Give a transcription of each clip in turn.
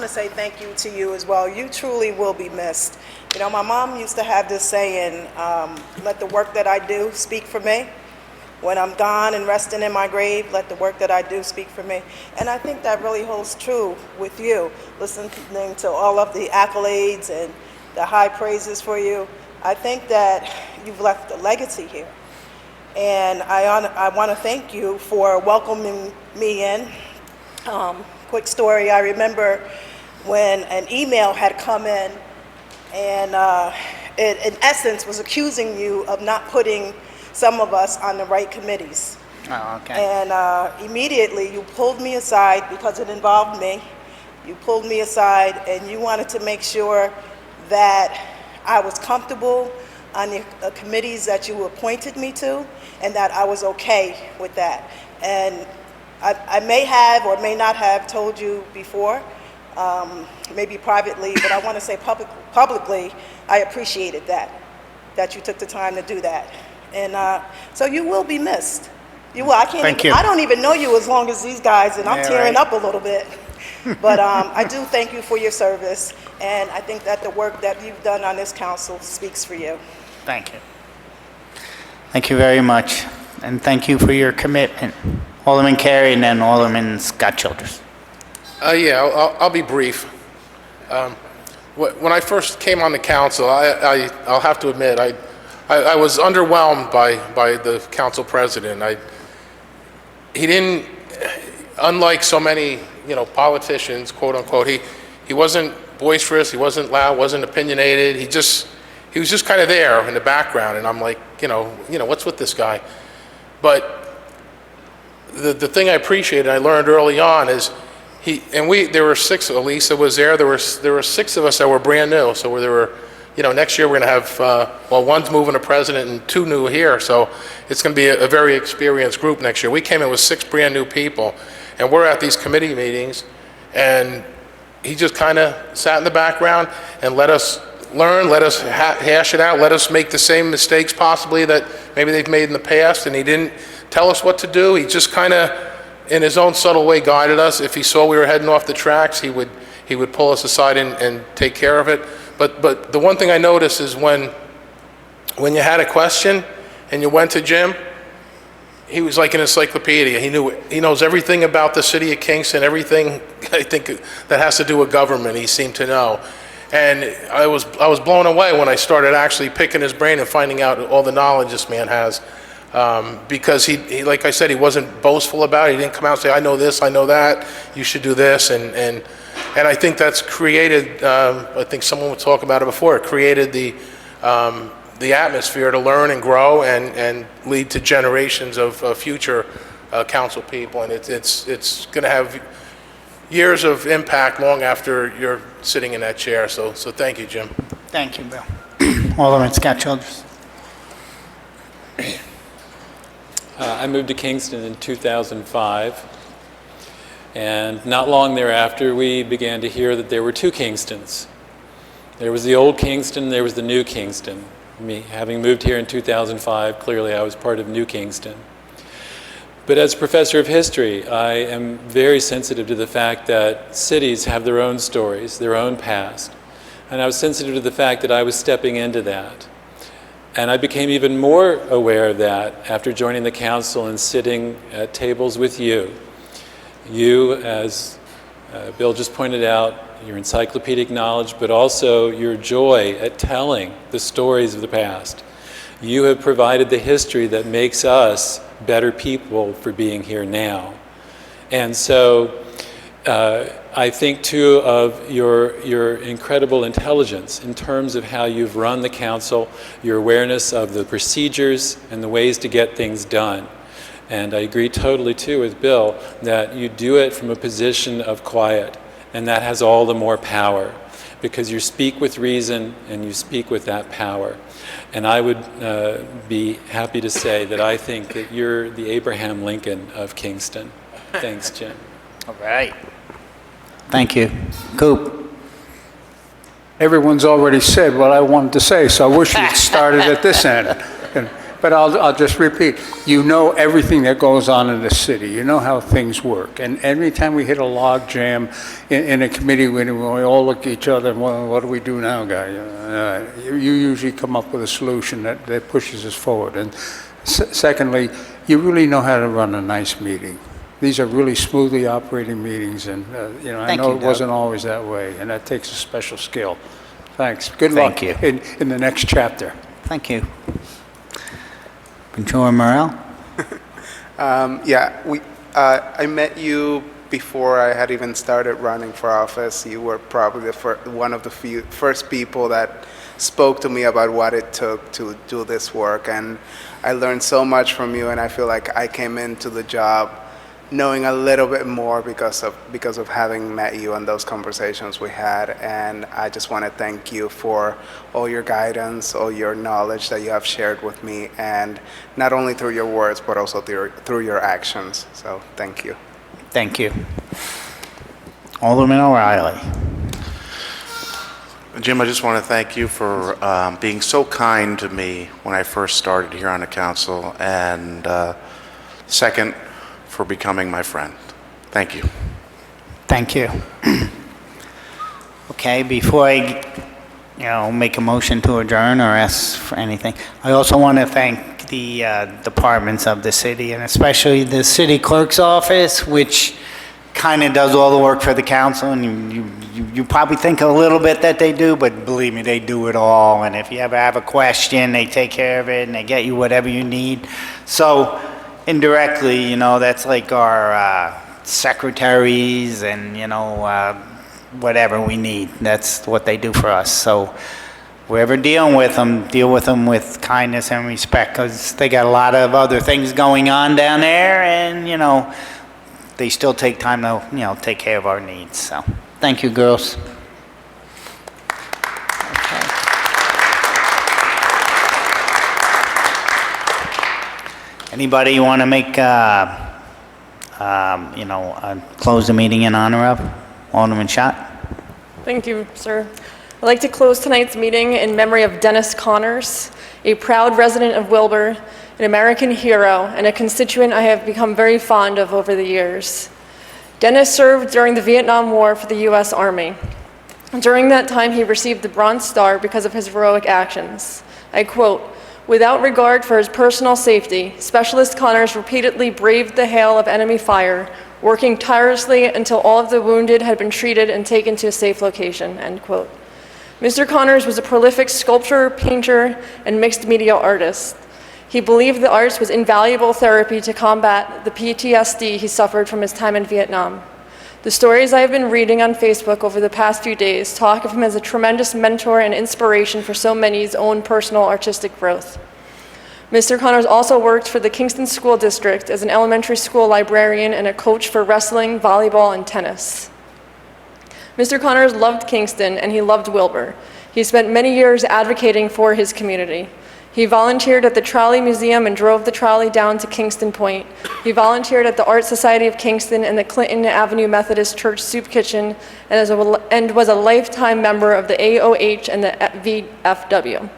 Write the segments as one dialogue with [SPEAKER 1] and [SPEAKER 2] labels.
[SPEAKER 1] I want to say thank you to you as well. You truly will be missed. You know, my mom used to have this saying, let the work that I do speak for me. When I'm gone and resting in my grave, let the work that I do speak for me. And I think that really holds true with you, listening to all of the accolades and the high praises for you. I think that you've left a legacy here. And I want to thank you for welcoming me in. Quick story, I remember when an email had come in and it in essence was accusing you of not putting some of us on the right committees.
[SPEAKER 2] Oh, okay.
[SPEAKER 1] And immediately you pulled me aside because it involved me. You pulled me aside and you wanted to make sure that I was comfortable on the committees that you appointed me to and that I was okay with that. And I may have or may not have told you before, maybe privately, but I want to say publicly, I appreciated that you took the time to do that. And so you will be missed. You will.
[SPEAKER 2] Thank you.
[SPEAKER 1] I don't even know you as long as these guys, and I'm
[SPEAKER 2] Yeah,
[SPEAKER 1] tearing
[SPEAKER 2] right.
[SPEAKER 1] up a little bit. But I do thank you for your service, and I think that the work that you've done on this council speaks for you.
[SPEAKER 2] Thank you. Thank you very much. And thank you for your commitment. Alderman Carey and then Alderman Scott Childers.
[SPEAKER 3] Yeah, I'll be brief. When I first came on the council, I'll have to admit, I was underwhelmed by the council president. He didn't, unlike so many, politicians, quote unquote, he wasn't boisterous, he wasn't loud, wasn't opinionated. He was just kind of there in the background, and I'm like, what's with this guy? But the thing I appreciated, I learned early on, is there were six. Elisa was there. There were six of us that were brand new. So there were, next year we're going to have, one's moving to president and two new here. So it's going to be a very experienced group next year. We came in with six brand new people, and we're at these committee meetings, and he just kind of sat in the background and let us learn, let us hash it out, let us make the same mistakes possibly that maybe they've made in the past, and he didn't tell us what to do. He just kind of, in his own subtle way, guided us. If he saw we were heading off the tracks, he would pull us aside and take care of it. But the one thing I noticed is when you had a question and you went to Jim, he was like an encyclopedia. He knows everything about the city of Kingston, everything I think that has to do with government. He seemed to know, and I was blown away when I started actually picking his brain and finding out all the knowledge this man has. Because he, like I said, he wasn't boastful about it. He didn't come out and say, I know this, I know that, you should do this. And I think that's created, I think someone would talk about it before, it created the atmosphere to learn and grow and lead to generations of future council people. And it's going to have years of impact long after you're sitting in that chair. So thank you, Jim.
[SPEAKER 2] Thank you, Bill. Alderman Scott Childers.
[SPEAKER 4] I moved to Kingston in 2005, and not long thereafter we began to hear that there were two Kingstons. There was the old Kingston, there was the new Kingston. Me, having moved here in 2005, clearly I was part of New Kingston. But as a professor of history, I am very sensitive to the fact that cities have their own stories, their own past, and I was sensitive to the fact that I was stepping into that. And I became even more aware of that after joining the council and sitting at tables with you. You, as Bill just pointed out, your encyclopedic knowledge, but also your joy at telling the stories of the past. You have provided the history that makes us better people for being here now. And so I think too of your incredible intelligence in terms of how you've run the council, your awareness of the procedures and the ways to get things done. And I agree totally too with Bill that you do it from a position of quiet, and that has all the more power because you speak with reason and you speak with that power. And I would be happy to say that I think that you're the Abraham Lincoln of Kingston. Thanks, Jim.
[SPEAKER 2] All right. Thank you. Coop.
[SPEAKER 5] Everyone's already said what I wanted to say, so I wish we'd started at this end. But I'll just repeat, you know everything that goes on in the city. You know how things work. And every time we hit a log jam in a committee meeting, we all look at each other and, well, what do we do now, guy? You usually come up with a solution that pushes us forward. And secondly, you really know how to run a nice meeting. These are really smoothly operating meetings, and I
[SPEAKER 2] Thank
[SPEAKER 5] know
[SPEAKER 2] you,
[SPEAKER 5] it
[SPEAKER 2] Doug.
[SPEAKER 5] wasn't always that way, and that takes a special skill. Thanks. Good luck
[SPEAKER 2] Thank you.
[SPEAKER 5] in the next chapter.
[SPEAKER 2] Thank you. Controller Morel?
[SPEAKER 6] I met you before I had even started running for office. You were probably one of the first people that spoke to me about what it took to do this work, and I learned so much from you, and I feel like I came into the job knowing a little bit more because of having met you and those conversations we had. And I just want to thank you for all your guidance, all your knowledge that you have shared with me, and not only through your words but also through your actions. So thank you.
[SPEAKER 2] Thank you. Alderman O'Reilly.
[SPEAKER 7] Jim, I just want to thank you for being so kind to me when I first started here on the council, and second, for becoming my friend. Thank you.
[SPEAKER 2] Thank you. Okay, before I, make a motion to adjourn or ask for anything, I also want to thank the departments of the city, and especially the city clerk's office, which kind of does all the work for the council, and you probably think a little bit that they do, but believe me, they do it all. And if you ever have a question, they take care of it, and they get you whatever you need. So indirectly, that's like our secretaries and, whatever we need. That's what they do for us. So whoever deal with them with kindness and respect, because they got a lot of other things going on down there, and, they still take time to, take care of our needs. So thank you, girls. Anybody want to make, close the meeting in honor of Alderman Schott?
[SPEAKER 8] Thank you, sir. I'd like to close tonight's meeting in memory of Dennis Connors, a proud resident of Wilbur, an American hero, and a constituent I have become very fond of over the years. Dennis served during the Vietnam War for the U.S. Army. During that time, he received the Bronze Star because of his heroic actions. I quote, "Without regard for his personal safety, Specialist Connors repeatedly braved the hail of enemy fire, working tirelessly until all of the wounded had been treated and taken to a safe location," end quote. Mr. Connors was a prolific sculptor, painter, and mixed media artist. He believed the arts was invaluable therapy to combat the PTSD he suffered from his time in Vietnam. The stories I have been reading on Facebook over the past few days talk of him as a tremendous mentor and inspiration for so many's own personal artistic growth. Mr. Connors also worked for the Kingston School District as an elementary school librarian and a coach for wrestling, volleyball, and tennis. Mr. Connors loved Kingston and he loved Wilbur. He spent many years advocating for his community. He volunteered at the Trolley Museum and drove the trolley down to Kingston Point. He volunteered at the Art Society of Kingston and the Clinton Avenue Methodist Church Soup Kitchen, and was a lifetime member of the AOH and the VFW.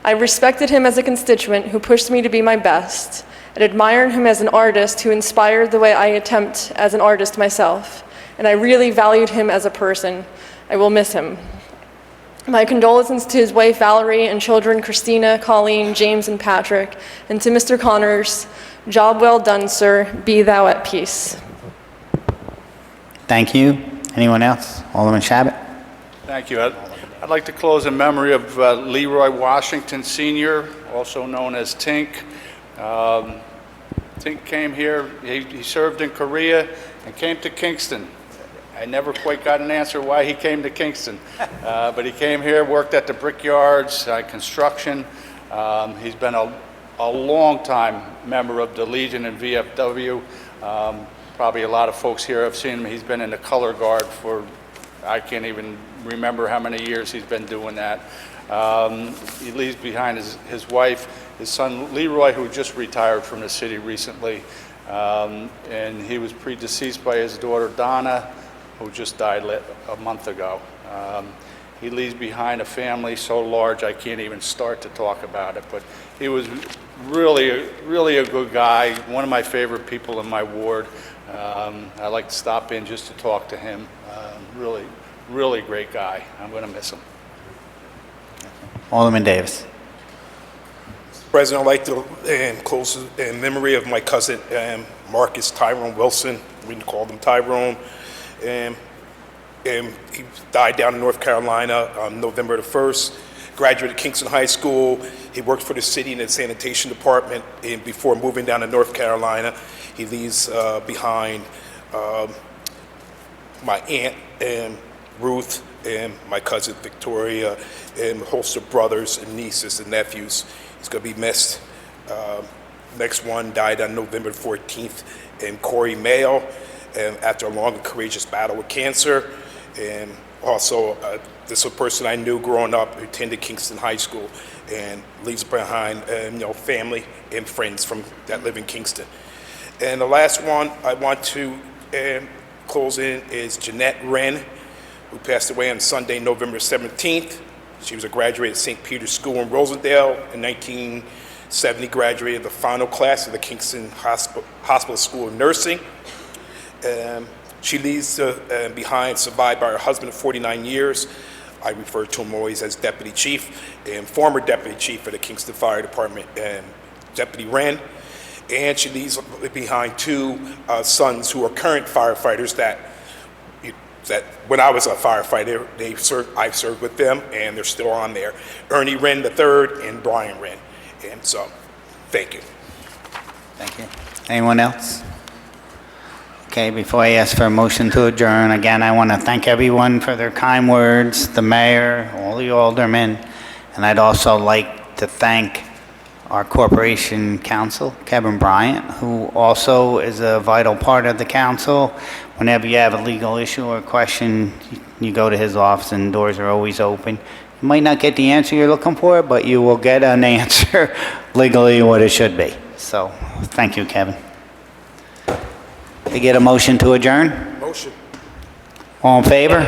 [SPEAKER 8] I respected him as a constituent who pushed me to be my best, and admired him as an artist who inspired the way I attempt as an artist myself, and I really valued him as a person. I will miss him. My condolences to his wife Valerie and children Christina, Colleen, James, and Patrick, and to Mr. Connors, job well done, sir. Be thou at peace.
[SPEAKER 2] Thank you. Anyone else? Alderman Shabbat?
[SPEAKER 5] Thank you. I'd like to close in memory of Leroy Washington Sr., also known as Tink. Tink came here, he served in Korea and came to Kingston. I never quite got an answer why he came to Kingston, but he came here, worked at the brickyards, construction. He's been a long-time member of the Legion and VFW. Probably a lot of folks here have seen him. He's been in the color guard for, I can't even remember how many years he's been doing that. He leaves behind his wife, his son Leroy, who just retired from the city recently, and he was predeceased by his daughter Donna, who just died a month ago. He leaves behind a family so large I can't even start to talk about it, but he was really a good guy, one of my favorite people in my ward. I like to stop in just to talk to him. Really great guy. I'm going to miss him.
[SPEAKER 2] Alderman Davis.
[SPEAKER 9] President, I'd like to close in memory of my cousin, Marcus Tyrone Wilson. We called him Tyrone. He died down in North Carolina on November the 1st. Graduated Kingston High School. He worked for the city in the sanitation department. And before moving down to North Carolina, he leaves behind my aunt, Ruth, and my cousin Victoria, and a host of brothers and nieces and nephews. He's going to be missed. Next one died on November 14th, and Corey Mayo, after a long and courageous battle with cancer. And also, this is a person I knew growing up who attended Kingston High School and leaves behind family and friends that live in Kingston. And the last one I want to close in is Jeanette Wren, who passed away on Sunday, November 17th. She was a graduate of St. Peter's School in Rosendale. In 1970, graduated the final class of the Kingston Hospital School of Nursing. She leaves behind, survived by her husband of 49 years. I refer to him always as Deputy Chief, and former Deputy Chief of the Kingston Fire Department, Deputy Wren. And she leaves behind two sons who are current firefighters that when I was a firefighter, I've served with them, and they're still on there. Ernie Wren III and Brian Wren. And so, thank you.
[SPEAKER 2] Thank you. Anyone else? Okay, before I ask for a motion to adjourn, again, I want to thank everyone for their kind words, the mayor, all the aldermen, and I'd also like to thank our corporation counsel, Kevin Bryant, who also is a vital part of the council. Whenever you have a legal issue or question, you go to his office and doors are always open. You might not get the answer you're looking for, but you will get an answer legally what it should be. So, thank you, Kevin. To get a motion to adjourn?
[SPEAKER 9] Motion.
[SPEAKER 2] All in favor?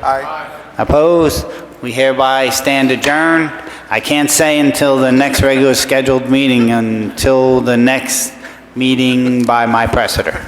[SPEAKER 6] Aye.
[SPEAKER 2] Opposed? We hereby stand adjourned. I can't say until the next regular scheduled meeting, until the next meeting by my predecessor.